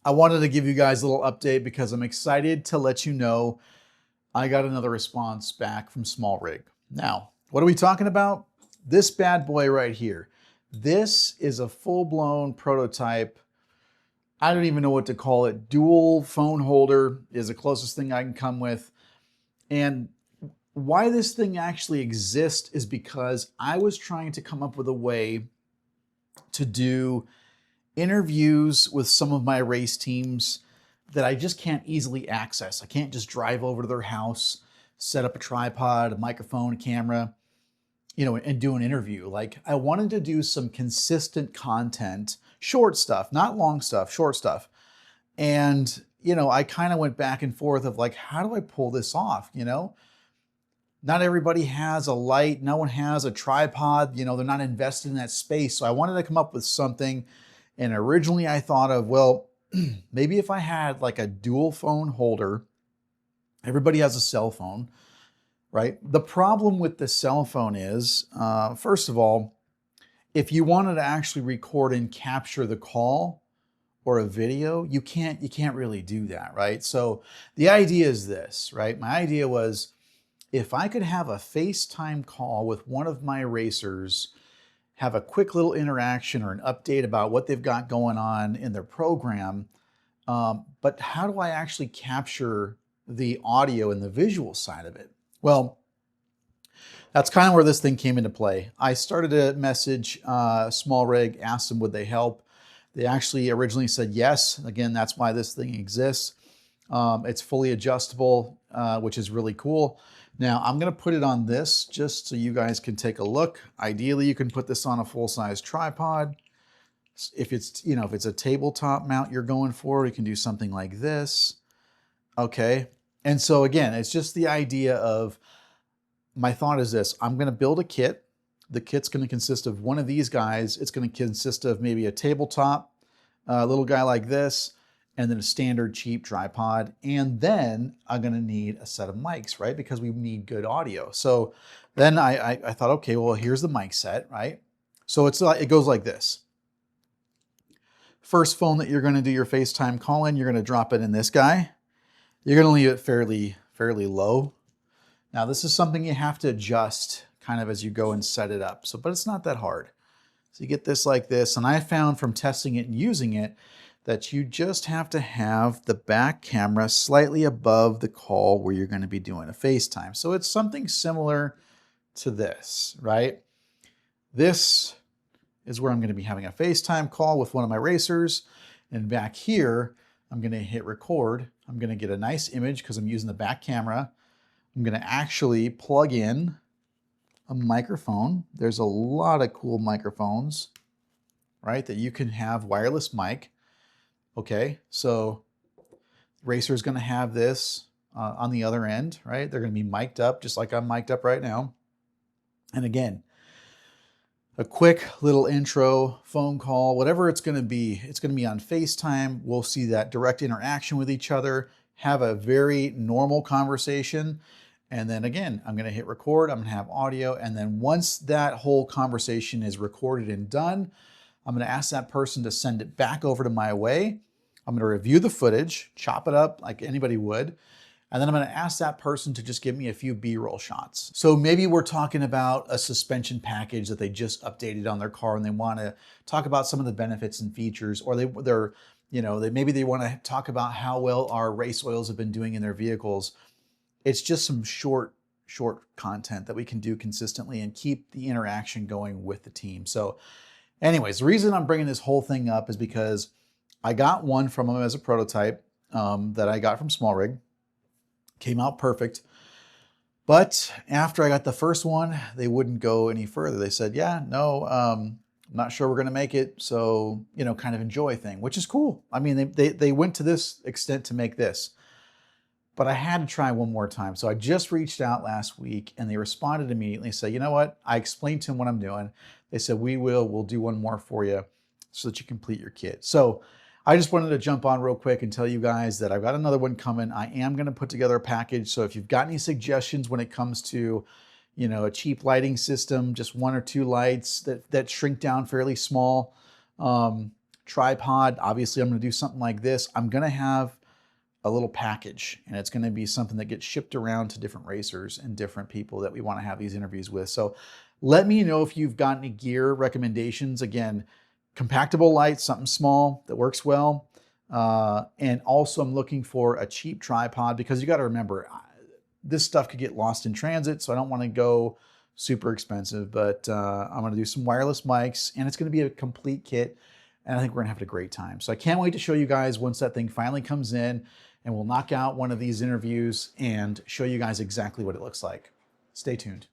I wanted to give you guys a little update because I'm excited to let you know I got another response back from SmallRig. Now, what are we talking about? This bad boy right here. This is a full-blown prototype. I don't even know what to call it. Dual phone holder is the closest thing I can come with. And why this thing actually exists is because I was trying to come up with a way to do interviews with some of my race teams that I just can't easily access. I can't just drive over to their house, set up a tripod, a microphone, a camera, and do an interview. Like, I wanted to do some consistent content, short stuff, not long stuff, short stuff. And, I kind of went back and forth of like, how do I pull this off? Not everybody has a light. No one has a tripod. They're not invested in that space. So I wanted to come up with something. And originally I thought of, well, maybe if I had like a dual phone holder. Everybody has a cell phone, right? The problem with the cell phone is, first of all, if you wanted to actually record and capture the call or a video, you can't really do that, right? So the idea is this, right? My idea was, if I could have a FaceTime call with one of my racers, have a quick little interaction or an update about what they've got going on in their program, but how do I actually capture the audio and the visual side of it? Well, that's kind of where this thing came into play. I started to message SmallRig, asked them would they help. They actually originally said yes. Again, that's why this thing exists. It's fully adjustable, which is really cool. Now I'm going to put it on this just so you guys can take a look. Ideally, you can put this on a full-size tripod. If it's, if it's a tabletop mount you're going for, you can do something like this. Okay. And so again, it's just the idea of, my thought is this: I'm going to build a kit. The kit's going to consist of one of these guys. It's going to consist of maybe a tabletop, a little guy like this, and then a standard cheap tripod. And then I'm going to need a set of mics, right? Because we need good audio. So then I thought, okay, well, here's the mic set, right? So it goes like this. First phone that you're going to do your FaceTime call in, you're going to drop it in this guy. You're going to leave it fairly low. Now, this is something you have to adjust kind of as you go and set it up. But it's not that hard. So you get this like this. And I found from testing it and using it that you just have to have the back camera slightly above the call where you're going to be doing a FaceTime. So it's something similar to this, right? This is where I'm going to be having a FaceTime call with one of my racers. And back here, I'm going to hit record. I'm going to get a nice image because I'm using the back camera. I'm going to actually plug in a microphone. There's a lot of cool microphones, right, that you can have wireless mic. Okay, so racer is going to have this on the other end, right? They're going to be mic'd up just like I'm mic'd up right now. And again, a quick little intro, phone call, whatever it's going to be on FaceTime. We'll see that direct interaction with each other, have a very normal conversation. And then again, I'm going to hit record, I'm going to have audio. And then once that whole conversation is recorded and done, I'm going to ask that person to send it back over to my way. I'm going to review the footage, chop it up like anybody would. And then I'm going to ask that person to just give me a few B-roll shots. So maybe we're talking about a suspension package that they just updated on their car and they want to talk about some of the benefits and features, or maybe they want to talk about how well our race oils have been doing in their vehicles. It's just some short content that we can do consistently and keep the interaction going with the team. So anyways, the reason I'm bringing this whole thing up is because I got one from them as a prototype that I got from SmallRig. Came out perfect. But after I got the first one, they wouldn't go any further. They said, yeah, no, I'm not sure we're going to make it. So, kind of enjoy thing, which is cool. I mean, they went to this extent to make this. But I had to try one more time. So I just reached out last week and they responded immediately and said, you know what? I explained to them what I'm doing. They said, we'll do one more for you so that you complete your kit. So I just wanted to jump on real quick and tell you guys that I've got another one coming. I am going to put together a package. So if you've got any suggestions when it comes to, a cheap lighting system, just one or two lights that shrink down fairly small, tripod, obviously I'm gonna do something like this, I'm gonna have a little package, and it's gonna be something that gets shipped around to different racers and different people that we wanna have these interviews with. So let me know if you've got any gear recommendations. Again, compactable lights, something small that works well. And also I'm looking for a cheap tripod, because you gotta remember, this stuff could get lost in transit, so I don't wanna go super expensive, but I'm gonna do some wireless mics, and it's gonna be a complete kit, and I think we're gonna have a great time. So I can't wait to show you guys once that thing finally comes in, and we'll knock out one of these interviews and show you guys exactly what it looks like. Stay tuned.